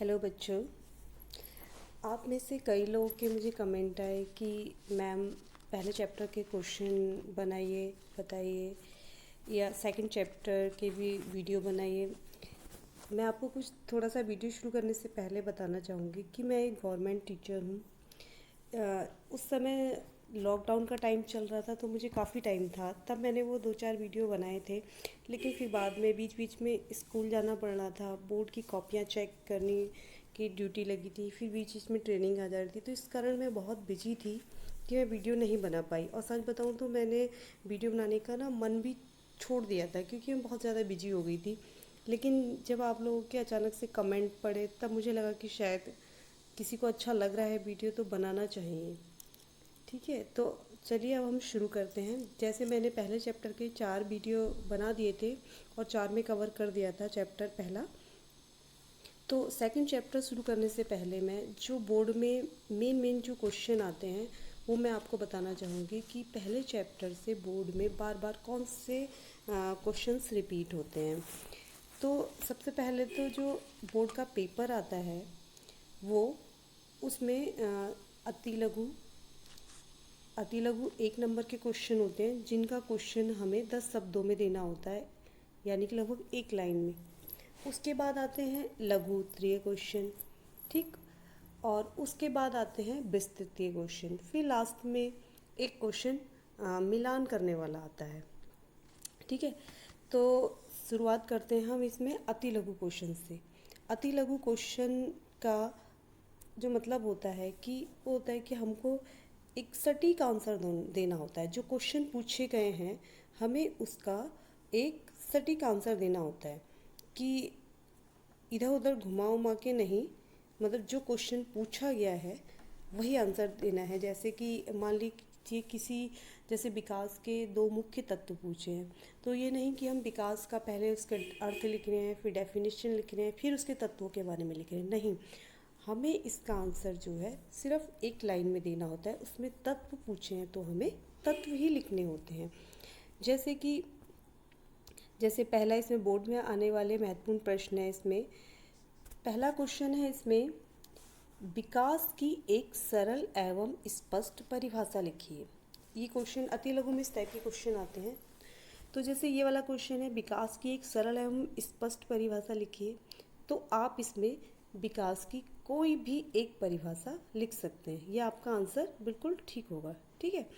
Hello बच्चों। आप में से कई लोगों के मुझे कमेंट आए कि मैम पहले चैप्टर के क्वेश्चन बनाइए, बताइए, या सेकंड चैप्टर के भी वीडियो बनाइए। मैं आपको कुछ थोड़ा सा वीडियो शुरू करने से पहले बताना चाहूँगी कि मैं एक गवर्नमेंट टीचर हूँ। उस समय लॉकडाउन का टाइम चल रहा था तो मुझे काफ़ी टाइम था, तब मैंने वो 2-4 वीडियो बनाए थे। लेकिन फिर बाद में बीच बीच में स्कूल जाना पड़ रहा था, बोर्ड की कॉपियाँ चेक करनी की ड्यूटी लगी थी, फिर बीच बीच में ट्रेनिंग आ जा रही थी, तो इस कारण मैं बहुत बिजी थी कि मैं वीडियो नहीं बना पाई। और सच बताऊँ तो मैंने वीडियो बनाने का मन भी छोड़ दिया था क्योंकि मैं बहुत ज़्यादा बिजी हो गई थी। लेकिन जब आप लोगों के अचानक से कमेंट पड़े तब मुझे लगा कि शायद किसी को अच्छा लग रहा है वीडियो तो बनाना चाहिए। ठीक है, तो चलिए अब हम शुरू करते हैं। जैसे मैंने पहले चैप्टर के 4 वीडियो बना दिए थे और 4 में कवर कर दिया था चैप्टर पहला। तो सेकंड चैप्टर शुरू करने से पहले मैं जो बोर्ड में मेन जो क्वेश्चन आते हैं वो मैं आपको बताना चाहूँगी कि पहले चैप्टर से बोर्ड में बार बार कौन से क्वेश्चंस रिपीट होते हैं। तो सबसे पहले तो जो बोर्ड का पेपर आता है वो उसमें अति लघु 1 नंबर के क्वेश्चन होते हैं जिनका क्वेश्चन हमें 10 शब्दों में देना होता है, यानी कि लगभग 1 लाइन में। उसके बाद आते हैं लघु उत्तरीय क्वेश्चन, ठीक, और उसके बाद आते हैं विस्तृतीय क्वेश्चन, फिर लास्ट में एक क्वेश्चन मिलान करने वाला आता है। ठीक है, तो शुरुआत करते हैं हम इसमें अति लघु क्वेश्चन से। अति लघु क्वेश्चन का जो मतलब होता है कि वो होता है कि हमको एक सटीक आंसर देना होता है। जो क्वेश्चन पूछे गए हैं हमें उसका एक सटीक आंसर देना होता है कि इधर उधर घुमा उमा के नहीं, मतलब जो क्वेश्चन पूछा गया है वही आंसर देना है। जैसे कि मान लीजिए किसी जैसे विकास के 2 मुख्य तत्व पूछे हैं, तो ये नहीं कि हम विकास का पहले उसके अर्थ लिख रहे हैं, फिर डेफिनेशन लिख रहे हैं, फिर उसके तत्वों के बारे में लिख रहे हैं। नहीं, हमें इसका आंसर जो है सिर्फ 1 लाइन में देना होता है। उसमें तत्व पूछे हैं तो हमें तत्व ही लिखने होते हैं। जैसे पहला इसमें बोर्ड में आने वाले महत्वपूर्ण प्रश्न है। इसमें पहला क्वेश्चन है, इसमें विकास की एक सरल एवं स्पष्ट परिभाषा लिखिए। ये क्वेश्चन अति लघु में इस टाइप के क्वेश्चन आते हैं। तो जैसे ये वाला क्वेश्चन है, विकास की एक सरल एवं स्पष्ट परिभाषा लिखिए, तो आप इसमें विकास की कोई भी एक परिभाषा लिख सकते हैं, यह आपका आंसर बिल्कुल ठीक होगा। ठीक है,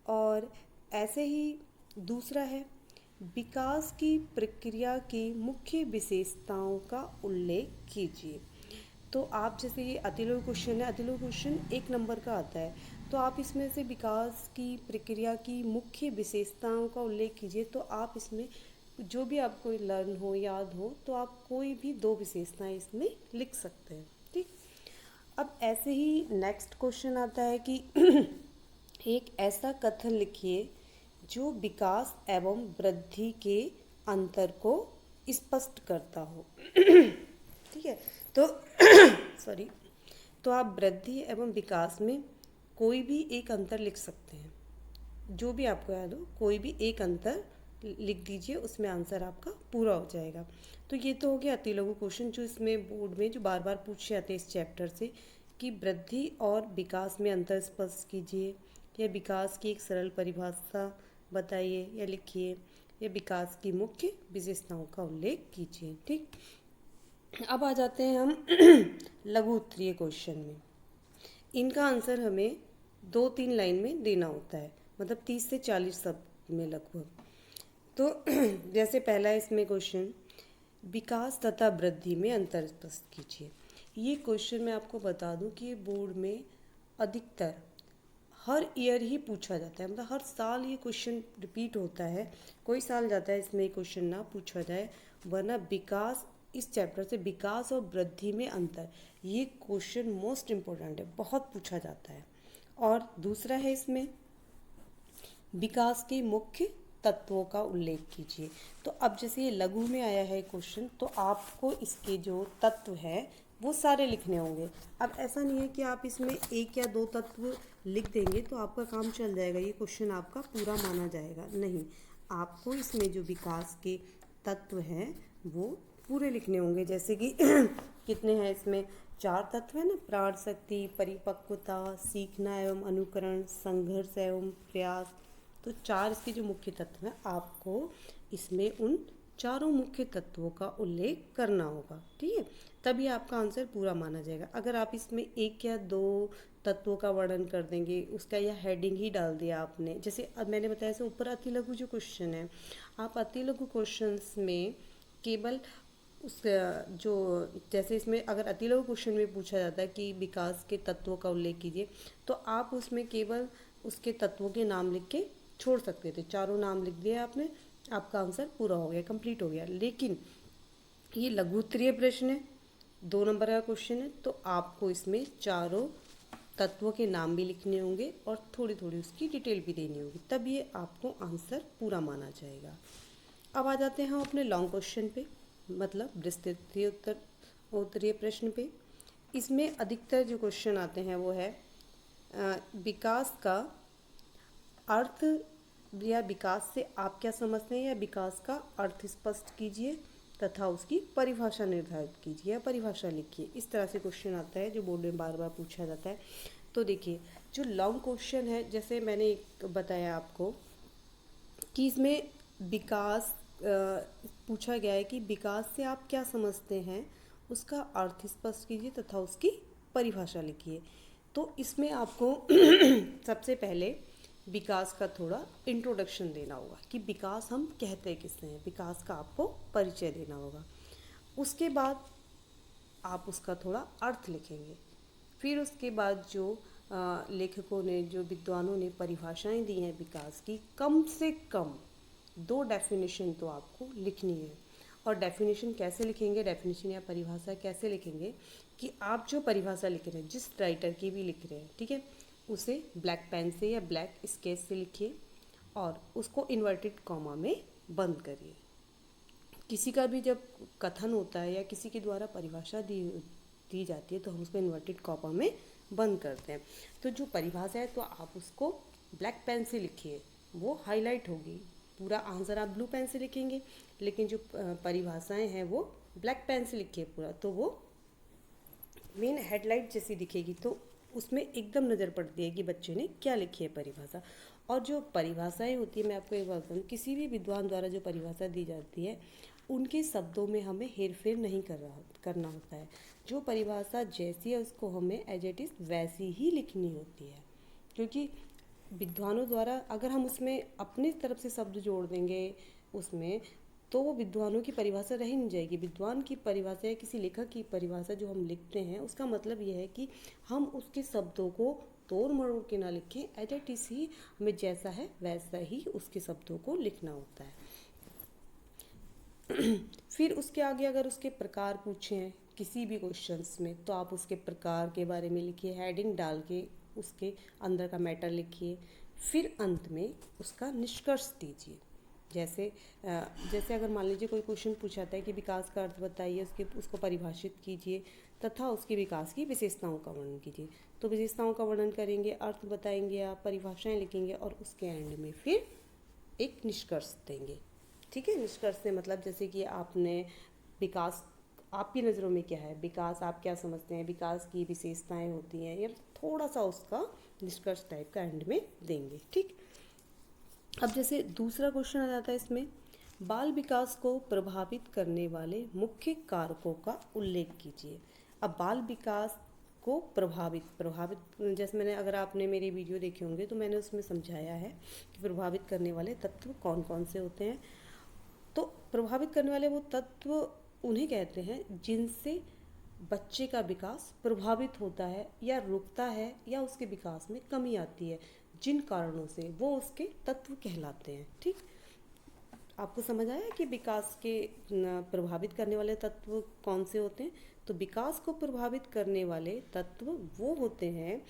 और ऐसे ही दूसरा है, विकास की प्रक्रिया की मुख्य विशेषताओं का उल्लेख कीजिए। तो आप जैसे ये अति लघु क्वेश्चन है, अति लघु क्वेश्चन 1 नंबर का आता है, तो आप इसमें से विकास की प्रक्रिया की मुख्य विशेषताओं का उल्लेख कीजिए। तो आप इसमें जो भी आपको लर्न हो, याद हो, तो आप कोई भी 2 विशेषताएं इसमें लिख सकते हैं। ठीक, अब ऐसे ही नेक्स्ट क्वेश्चन आता है कि एक ऐसा कथन लिखिए जो विकास एवं वृद्धि के अंतर को स्पष्ट करता हो। ठीक है, तो सॉरी, तो आप वृद्धि एवं विकास में कोई भी एक अंतर लिख सकते हैं, जो भी आपको याद हो कोई भी एक अंतर लिख दीजिए, उसमें आंसर आपका पूरा हो जाएगा। तो ये तो हो गया अति लघु क्वेश्चन जो इसमें बोर्ड में जो बार बार पूछे जाते हैं इस चैप्टर से, कि वृद्धि और विकास में अंतर स्पष्ट कीजिए, या विकास की एक सरल परिभाषा बताइए या लिखिए, या विकास की मुख्य विशेषताओं का उल्लेख कीजिए। ठीक, अब आ जाते हैं हम लघु उत्तरीय क्वेश्चन में। इनका आंसर हमें 2-3 लाइन में देना होता है, मतलब 30 से 40 शब्द में लगभग। तो जैसे पहला इसमें क्वेश्चन, विकास तथा वृद्धि में अंतर स्पष्ट कीजिए। ये क्वेश्चन मैं आपको बता दूं कि ये बोर्ड में अधिकतर हर ईयर ही पूछा जाता है, मतलब हर साल ये क्वेश्चन रिपीट होता है। कोई साल जाता है इसमें क्वेश्चन ना पूछा जाए, वरना विकास, इस चैप्टर से विकास और वृद्धि में अंतर, ये क्वेश्चन मोस्ट इम्पोर्टेंट है, बहुत पूछा जाता है। और दूसरा है इसमें विकास के मुख्य तत्वों का उल्लेख कीजिए। तो अब जैसे ये लघु में आया है क्वेश्चन, तो आपको इसके जो तत्व है वो सारे लिखने होंगे। अब ऐसा नहीं है कि आप इसमें 1 या 2 तत्व लिख देंगे तो आपका काम चल जाएगा, ये क्वेश्चन आपका पूरा माना जाएगा। नहीं, आपको इसमें जो विकास के तत्व हैं वो पूरे लिखने होंगे। जैसे कि कितने हैं इसमें, 4 तत्व है ना, प्राण शक्ति, परिपक्वता, सीखना एवं अनुकरण, संघर्ष एवं प्रयास। तो 4 इसके जो मुख्य तत्व हैं, आपको इसमें उन चारों मुख्य तत्वों का उल्लेख करना होगा, ठीक है, तभी आपका आंसर पूरा माना जाएगा। अगर आप इसमें 1 या 2 तत्वों का वर्णन कर देंगे, उसका या हेडिंग ही डाल दिया आपने, जैसे अब मैंने बताया से ऊपर अति लघु जो क्वेश्चन है, आप अति लघु क्वेश्चंस में केवल उस जो, जैसे इसमें अगर अति लघु क्वेश्चन में पूछा जाता है कि विकास के तत्वों का उल्लेख कीजिए, तो आप उसमें केवल उसके तत्वों के नाम लिख के छोड़ सकते थे। चारों नाम लिख दिए आपने, आपका आंसर पूरा हो गया, कंप्लीट हो गया। लेकिन ये लघु उत्तरीय प्रश्न है, 2 नंबर का क्वेश्चन है, तो आपको इसमें चारों तत्वों के नाम भी लिखने होंगे और थोड़ी थोड़ी उसकी डिटेल भी देनी होगी, तब ये आपको आंसर पूरा माना जाएगा। अब आ जाते हैं हम अपने लॉन्ग क्वेश्चन पे, मतलब विस्तृत उत्तरीय प्रश्न पे। इसमें अधिकतर जो क्वेश्चन आते हैं वो है विकास का अर्थ, या विकास से आप क्या समझते हैं, या विकास का अर्थ स्पष्ट कीजिए तथा उसकी परिभाषा निर्धारित कीजिए या परिभाषा लिखिए। इस तरह से क्वेश्चन आता है जो बोर्ड में बार बार पूछा जाता है। तो देखिए, जो लॉन्ग क्वेश्चन है, जैसे मैंने एक बताया आपको कि इसमें विकास पूछा गया है कि विकास से आप क्या समझते हैं, उसका अर्थ स्पष्ट कीजिए तथा उसकी परिभाषा लिखिए। तो इसमें आपको सबसे पहले विकास का थोड़ा इंट्रोडक्शन देना होगा कि विकास हम कहते किससे हैं, विकास का आपको परिचय देना होगा। उसके बाद आप उसका थोड़ा अर्थ लिखेंगे। फिर उसके बाद जो लेखकों ने, जो विद्वानों ने परिभाषाएं दी हैं विकास की, कम से कम 2 डेफिनेशन तो आपको लिखनी है। और डेफिनेशन कैसे लिखेंगे, डेफिनेशन या परिभाषा कैसे लिखेंगे कि आप जो परिभाषा लिख रहे हैं, जिस राइटर की भी लिख रहे हैं, ठीक है, उसे ब्लैक पेन से या ब्लैक स्केच से लिखिए और उसको इन्वर्टेड कॉमा में बंद करिए। किसी का भी जब कथन होता है या किसी के द्वारा परिभाषा दी जाती है तो हम उसको इन्वर्टेड कॉमा में बंद करते हैं। तो जो परिभाषा है तो आप उसको ब्लैक पेन से लिखिए, वो हाईलाइट होगी। पूरा आंसर आप ब्लू पेन से लिखेंगे, लेकिन जो परिभाषाएं हैं वो ब्लैक पेन से लिखिए पूरा, तो वो मेन हेडलाइट जैसी दिखेगी, तो उसमें एकदम नज़र पड़ती है कि बच्चे ने क्या लिखी है परिभाषा। और जो परिभाषाएं होती है, मैं आपको एक बात बताऊँ, किसी भी विद्वान द्वारा जो परिभाषा दी जाती है उनके शब्दों में हमें हेरफेर नहीं करना होता है। जो परिभाषा जैसी है उसको हमें एज इट इज़ वैसी ही लिखनी होती है, क्योंकि विद्वानों द्वारा अगर हम उसमें अपनी तरफ से शब्द जोड़ देंगे उसमें, तो वो विद्वानों की परिभाषा रह ही नहीं जाएगी। विद्वान की परिभाषा या किसी लेखक की परिभाषा जो हम लिखते हैं, उसका मतलब यह है कि हम उसके शब्दों को तोड़ मरोड़ के ना लिखें, एज इट इज़ ही हमें जैसा है वैसा ही उसके शब्दों को लिखना होता है। फिर उसके आगे अगर उसके प्रकार पूछे हैं किसी भी क्वेश्चंस में, तो आप उसके प्रकार के बारे में लिखिए, हेडिंग डाल के उसके अंदर का मैटर लिखिए। फिर अंत में उसका निष्कर्ष दीजिए। जैसे अगर मान लीजिए कोई क्वेश्चन पूछा जाता है कि विकास का अर्थ बताइए, उसको परिभाषित कीजिए तथा उसके विकास की विशेषताओं का वर्णन कीजिए। तो विशेषताओं का वर्णन करेंगे, अर्थ बताएंगे, आप परिभाषाएं लिखेंगे और उसके एंड में फिर एक निष्कर्ष देंगे। ठीक है, निष्कर्ष से मतलब जैसे कि आपने विकास आपकी नज़रों में क्या है, विकास आप क्या समझते हैं, विकास की विशेषताएं होती हैं, या थोड़ा सा उसका निष्कर्ष टाइप का एंड में देंगे। ठीक, अब जैसे दूसरा क्वेश्चन आ जाता है इसमें, बाल विकास को प्रभावित करने वाले मुख्य कारकों का उल्लेख कीजिए। अब बाल विकास को प्रभावित जैसे मैंने, अगर आपने मेरे वीडियो देखे होंगे तो मैंने उसमें समझाया है कि प्रभावित करने वाले तत्व कौन कौन से होते हैं। तो प्रभावित करने वाले वो तत्व उन्हें कहते हैं जिनसे बच्चे का विकास प्रभावित होता है या रुकता है या उसके विकास में कमी आती है, जिन कारणों से वो उसके तत्व कहलाते हैं। ठीक, आपको समझ आया कि विकास के प्रभावित करने वाले तत्व कौन से होते हैं। तो विकास को प्रभावित करने वाले तत्व वो होते हैं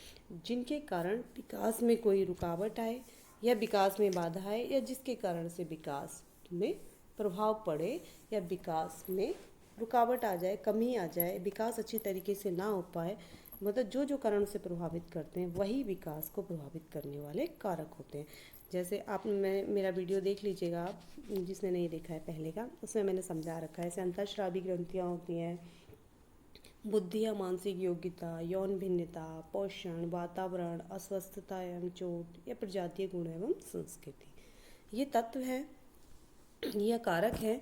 जिनके कारण विकास में कोई रुकावट आए या विकास में बाधा आए, या जिसके कारण से विकास में प्रभाव पड़े या विकास में रुकावट आ जाए, कमी आ जाए, विकास अच्छी तरीके से ना हो पाए, मतलब जो जो कारण से प्रभावित करते हैं वही विकास को प्रभावित करने वाले कारक होते हैं। जैसे आप मेरा वीडियो देख लीजिएगा, आप जिसने नहीं देखा है पहले का, उसमें मैंने समझा रखा है। जैसे अंतःस्रावी ग्रंथियाँ होती हैं, बुद्धि या मानसिक योग्यता, यौन भिन्नता, पोषण, वातावरण, अस्वस्थता एवं चोट या प्रजातीय गुण एवं संस्कृति, ये तत्व हैं, यह कारक हैं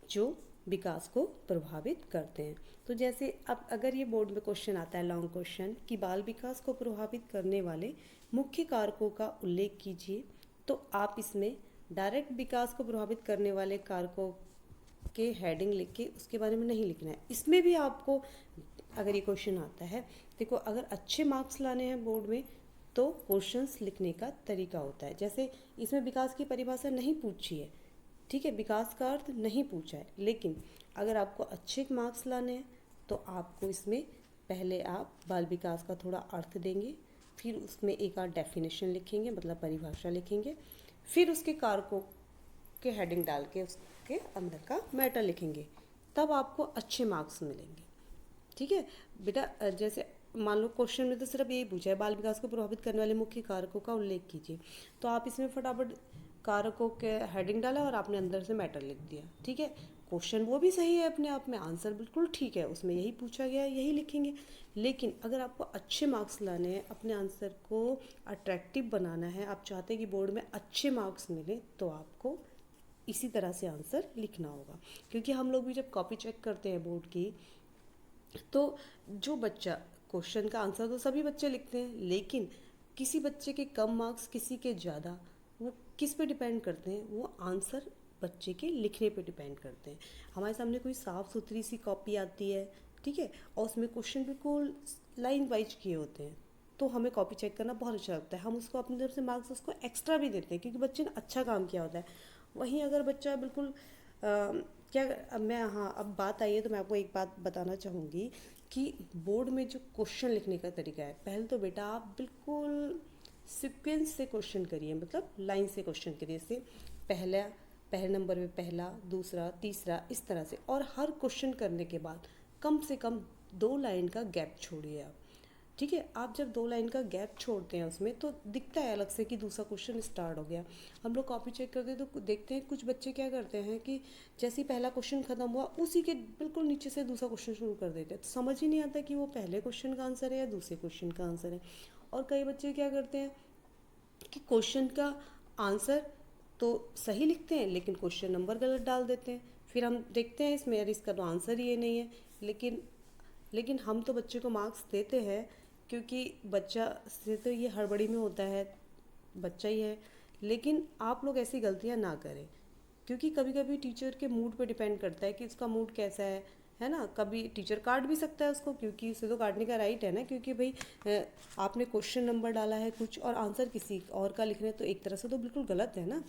जो विकास को प्रभावित करते हैं। तो जैसे अब अगर ये बोर्ड में क्वेश्चन आता है, लॉन्ग क्वेश्चन, कि बाल विकास को प्रभावित करने वाले मुख्य कारकों का उल्लेख कीजिए, तो आप इसमें डायरेक्ट विकास को प्रभावित करने वाले कारकों के हेडिंग लिख के उसके बारे में नहीं लिखना है। इसमें भी आपको अगर ये क्वेश्चन आता है, देखो अगर अच्छे मार्क्स लाने हैं बोर्ड में तो क्वेश्चंस लिखने का तरीका होता है। जैसे इसमें विकास की परिभाषा नहीं पूछी है, ठीक है, विकास का अर्थ नहीं पूछा है, लेकिन अगर आपको अच्छे मार्क्स लाने हैं तो आपको इसमें पहले आप बाल विकास का थोड़ा अर्थ देंगे, फिर उसमें एक आध डेफिनेशन लिखेंगे, मतलब परिभाषा लिखेंगे, फिर उसके कारकों के हेडिंग डाल के उसके अंदर का मैटर लिखेंगे, तब आपको अच्छे मार्क्स मिलेंगे। ठीक है बेटा, जैसे मान लो क्वेश्चन में तो सिर्फ यही पूछा है, बाल विकास को प्रभावित करने वाले मुख्य कारकों का उल्लेख कीजिए, तो आप इसमें फटाफट कारकों के हेडिंग डाला और आपने अंदर से मैटर लिख दिया। ठीक है, क्वेश्चन वो भी सही है अपने आप में, आंसर बिल्कुल ठीक है, उसमें यही पूछा गया है, यही लिखेंगे। लेकिन अगर आपको अच्छे मार्क्स लाने हैं, अपने आंसर को अट्रैक्टिव बनाना है, आप चाहते हैं कि बोर्ड में अच्छे मार्क्स मिले, तो आपको इसी तरह से आंसर लिखना होगा। क्योंकि हम लोग भी जब कॉपी चेक करते हैं बोर्ड की, तो जो बच्चा क्वेश्चन का आंसर तो सभी बच्चे लिखते हैं, लेकिन किसी बच्चे के कम मार्क्स, किसी के ज़्यादा, वो किस पे डिपेंड करते हैं? वो आंसर बच्चे के लिखने पे डिपेंड करते हैं। हमारे सामने कोई साफ़ सुथरी सी कॉपी आती है, ठीक है, और उसमें क्वेश्चन बिल्कुल लाइन वाइज किए होते हैं, तो हमें कॉपी चेक करना बहुत अच्छा लगता है। हम उसको अपनी तरफ से मार्क्स उसको एक्स्ट्रा भी देते हैं, क्योंकि बच्चे ने अच्छा काम किया होता है। वहीं अगर बच्चा बिल्कुल क्या, अब मैं, हाँ, अब बात आई है तो मैं आपको एक बात बताना चाहूँगी कि बोर्ड में जो क्वेश्चन लिखने का तरीका है, पहले तो बेटा आप बिल्कुल सीक्वेंस से क्वेश्चन करिए, मतलब लाइन से क्वेश्चन करिए। जैसे पहले नंबर में पहला, दूसरा, तीसरा, इस तरह से, और हर क्वेश्चन करने के बाद कम से कम 2 लाइन का गैप छोड़िए आप। ठीक है, आप जब 2 लाइन का गैप छोड़ते हैं उसमें, तो दिखता है अलग से कि दूसरा क्वेश्चन स्टार्ट हो गया। हम लोग कॉपी चेक करते हैं तो देखते हैं कुछ बच्चे क्या करते हैं कि जैसे ही पहला क्वेश्चन खत्म हुआ, उसी के बिल्कुल नीचे से दूसरा क्वेश्चन शुरू कर देते हैं, तो समझ ही नहीं आता कि वो पहले क्वेश्चन का आंसर है या दूसरे क्वेश्चन का आंसर है। और कई बच्चे क्या करते हैं कि क्वेश्चन का आंसर तो सही लिखते हैं, लेकिन क्वेश्चन नंबर गलत डाल देते हैं। फिर हम देखते हैं इसमें, यार इसका तो आंसर ही ये नहीं है, लेकिन हम तो बच्चे को मार्क्स देते हैं, क्योंकि बच्चा से तो ये हड़बड़ी में होता है, बच्चा ही है। लेकिन आप लोग ऐसी गलतियां ना करें, क्योंकि कभी कभी टीचर के मूड पे डिपेंड करता है कि उसका मूड कैसा है ना। कभी टीचर काट भी सकता है उसको, क्योंकि उसे तो काटने का राइट है ना, क्योंकि भाई आपने क्वेश्चन नंबर डाला है कुछ और आंसर किसी और का लिख रहे हैं, तो एक तरह से तो बिल्कुल गलत है ना।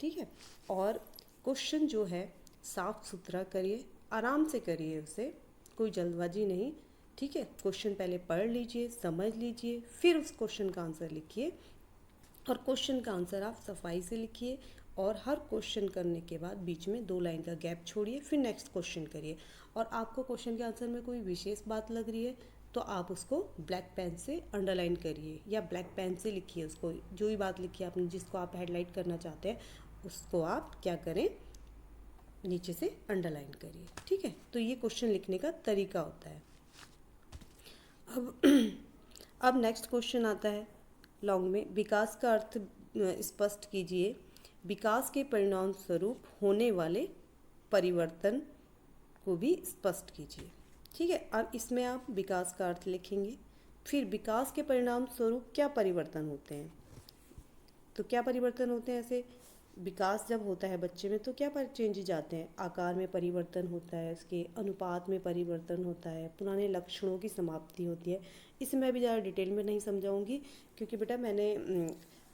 ठीक है, और क्वेश्चन जो है साफ सुथरा करिए, आराम से करिए उसे, कोई जल्दबाजी नहीं। ठीक है, क्वेश्चन पहले पढ़ लीजिए, समझ लीजिए, फिर उस क्वेश्चन का आंसर लिखिए, और क्वेश्चन का आंसर आप सफाई से लिखिए, और हर क्वेश्चन करने के बाद बीच में 2 लाइन का गैप छोड़िए, फिर नेक्स्ट क्वेश्चन करिए। और आपको क्वेश्चन के आंसर में कोई विशेष बात लग रही है तो आप उसको ब्लैक पेन से अंडरलाइन करिए, या ब्लैक पेन से लिखिए उसको, जो भी बात लिखी है आपने, जिसको आप हाईलाइट करना चाहते हैं उसको आप क्या करें, नीचे से अंडरलाइन करिए। ठीक है, तो ये क्वेश्चन लिखने का तरीका होता है। अब नेक्स्ट क्वेश्चन आता है लॉन्ग में, विकास का अर्थ स्पष्ट कीजिए, विकास के परिणाम स्वरूप होने वाले परिवर्तन को भी स्पष्ट कीजिए। ठीक है, अब इसमें आप विकास का अर्थ लिखेंगे, फिर विकास के परिणाम स्वरूप क्या परिवर्तन होते हैं। तो क्या परिवर्तन होते हैं, ऐसे विकास जब होता है बच्चे में तो क्या चेंजेज आते हैं, आकार में परिवर्तन होता है, उसके अनुपात में परिवर्तन होता है, पुराने लक्षणों की समाप्ति होती है। इसे मैं भी ज़्यादा डिटेल में नहीं समझाऊंगी, क्योंकि बेटा मैंने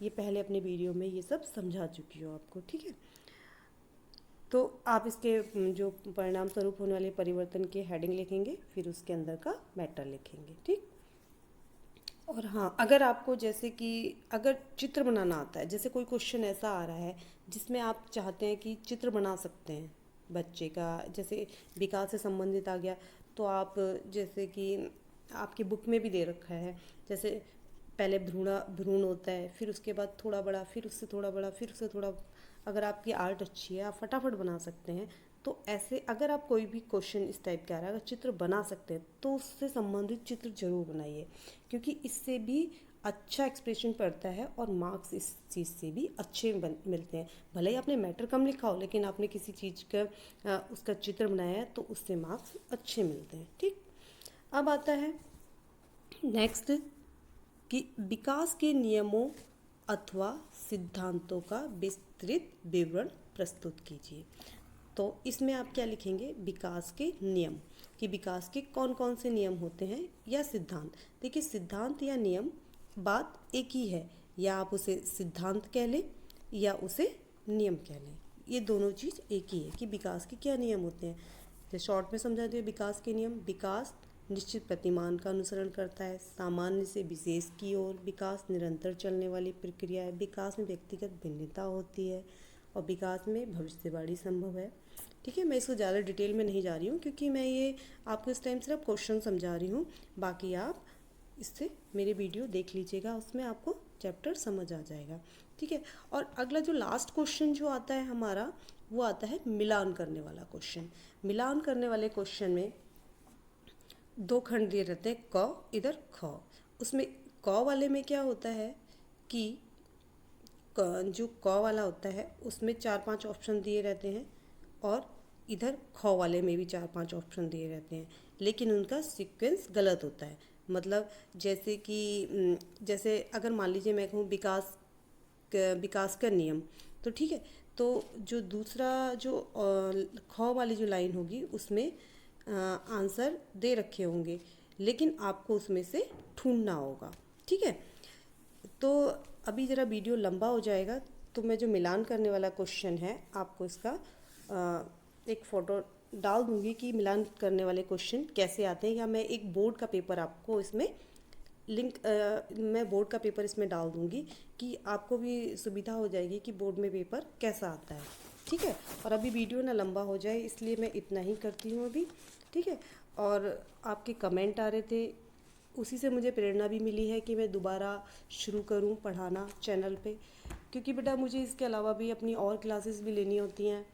ये पहले अपने वीडियो में ये सब समझा चुकी हूँ आपको। ठीक है, तो आप इसके जो परिणाम स्वरूप होने वाले परिवर्तन के हेडिंग लिखेंगे, फिर उसके अंदर का मैटर लिखेंगे। ठीक, और हाँ, अगर आपको जैसे कि अगर चित्र बनाना आता है, जैसे कोई क्वेश्चन ऐसा आ रहा है जिसमें आप चाहते हैं कि चित्र बना सकते हैं बच्चे का, जैसे विकास से संबंधित आ गया, तो आप जैसे कि आपकी बुक में भी दे रखा है, जैसे पहले भ्रूण होता है, फिर उसके बाद थोड़ा बड़ा, फिर उससे थोड़ा बड़ा, फिर उससे थोड़ा। अगर आपकी आर्ट अच्छी है, आप फटाफट बना सकते हैं। तो ऐसे अगर आप कोई भी क्वेश्चन इस टाइप का आ रहा है, अगर चित्र बना सकते हैं तो उससे संबंधित चित्र जरूर बनाइए, क्योंकि इससे भी अच्छा एक्सप्रेशन पड़ता है और मार्क्स इस चीज़ से भी अच्छे मिलते हैं। भले ही आपने मैटर कम लिखा हो, लेकिन आपने किसी चीज़ का उसका चित्र बनाया है तो उससे मार्क्स अच्छे मिलते हैं। ठीक, अब आता है नेक्स्ट कि विकास के नियमों अथवा सिद्धांतों का विस्तृत विवरण प्रस्तुत कीजिए। तो इसमें आप क्या लिखेंगे? विकास के नियम, कि विकास के कौन कौन से नियम होते हैं या सिद्धांत। देखिए, सिद्धांत या नियम बात एक ही है, या आप उसे सिद्धांत कह लें या उसे नियम कह लें, ये दोनों चीज़ एक ही है कि विकास के क्या नियम होते हैं। तो शॉर्ट में समझा दिया विकास के नियम। विकास निश्चित प्रतिमान का अनुसरण करता है, सामान्य से विशेष की ओर। विकास निरंतर चलने वाली प्रक्रिया है। विकास में व्यक्तिगत भिन्नता होती है और विकास में भविष्यवाणी संभव है। ठीक है, मैं इसको ज़्यादा डिटेल में नहीं जा रही हूँ, क्योंकि मैं ये आपको इस टाइम सिर्फ क्वेश्चन समझा रही हूँ। बाकी आप इससे मेरे वीडियो देख लीजिएगा, उसमें आपको चैप्टर समझ आ जाएगा। ठीक है, और अगला जो लास्ट क्वेश्चन जो आता है हमारा, वो आता है मिलान करने वाला क्वेश्चन। मिलान करने वाले क्वेश्चन में दो खंड दिए रहते हैं, क इधर ख। उसमें क वाले में क्या होता है कि जो क वाला होता है उसमें 4-5 ऑप्शन दिए रहते हैं, और इधर ख वाले में भी 4-5 ऑप्शन दिए रहते हैं, लेकिन उनका सीक्वेंस गलत होता है। मतलब जैसे अगर मान लीजिए मैं कहूँ विकास का नियम, तो ठीक है, तो जो दूसरा जो ख वाली जो लाइन होगी उसमें आंसर दे रखे होंगे, लेकिन आपको उसमें से ढूंढना होगा। ठीक है, तो अभी ज़रा वीडियो लंबा हो जाएगा, तो मैं जो मिलान करने वाला क्वेश्चन है आपको इसका एक फ़ोटो डाल दूंगी कि मिलान करने वाले क्वेश्चन कैसे आते हैं, या मैं एक बोर्ड का पेपर आपको इसमें मैं बोर्ड का पेपर इसमें डाल दूंगी कि आपको भी सुविधा हो जाएगी कि बोर्ड में पेपर कैसा आता है। ठीक है, और अभी वीडियो ना लंबा हो जाए इसलिए मैं इतना ही करती हूँ अभी। ठीक है, और आपके कमेंट आ रहे थे, उसी से मुझे प्रेरणा भी मिली है कि मैं दोबारा शुरू करूं पढ़ाना चैनल पे, क्योंकि बेटा मुझे इसके अलावा भी अपनी और क्लासेस भी लेनी होती हैं,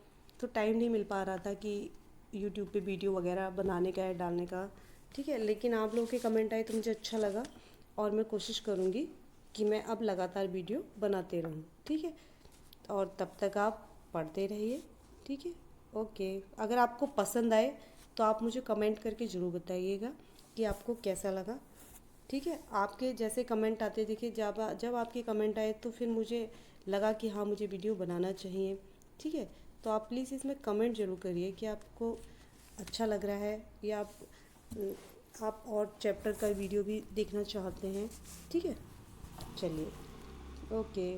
तो टाइम नहीं मिल पा रहा था कि यूट्यूब पे वीडियो वगैरह बनाने का है, डालने का। ठीक है, लेकिन आप लोगों के कमेंट आए तो मुझे अच्छा लगा, और मैं कोशिश करूँगी कि मैं अब लगातार वीडियो बनाते रहूँ। ठीक है, और तब तक आप पढ़ते रहिए। ठीक है, ओके। अगर आपको पसंद आए तो आप मुझे कमेंट करके ज़रूर बताइएगा कि आपको कैसा लगा। ठीक है, आपके जैसे कमेंट आते, देखिए जब आपके कमेंट आए तो फिर मुझे लगा कि हाँ मुझे वीडियो बनाना चाहिए। ठीक है, तो आप प्लीज़ इसमें कमेंट ज़रूर करिए कि आपको अच्छा लग रहा है, या आप और चैप्टर का वीडियो भी देखना चाहते हैं। ठीक है, चलिए, ओके।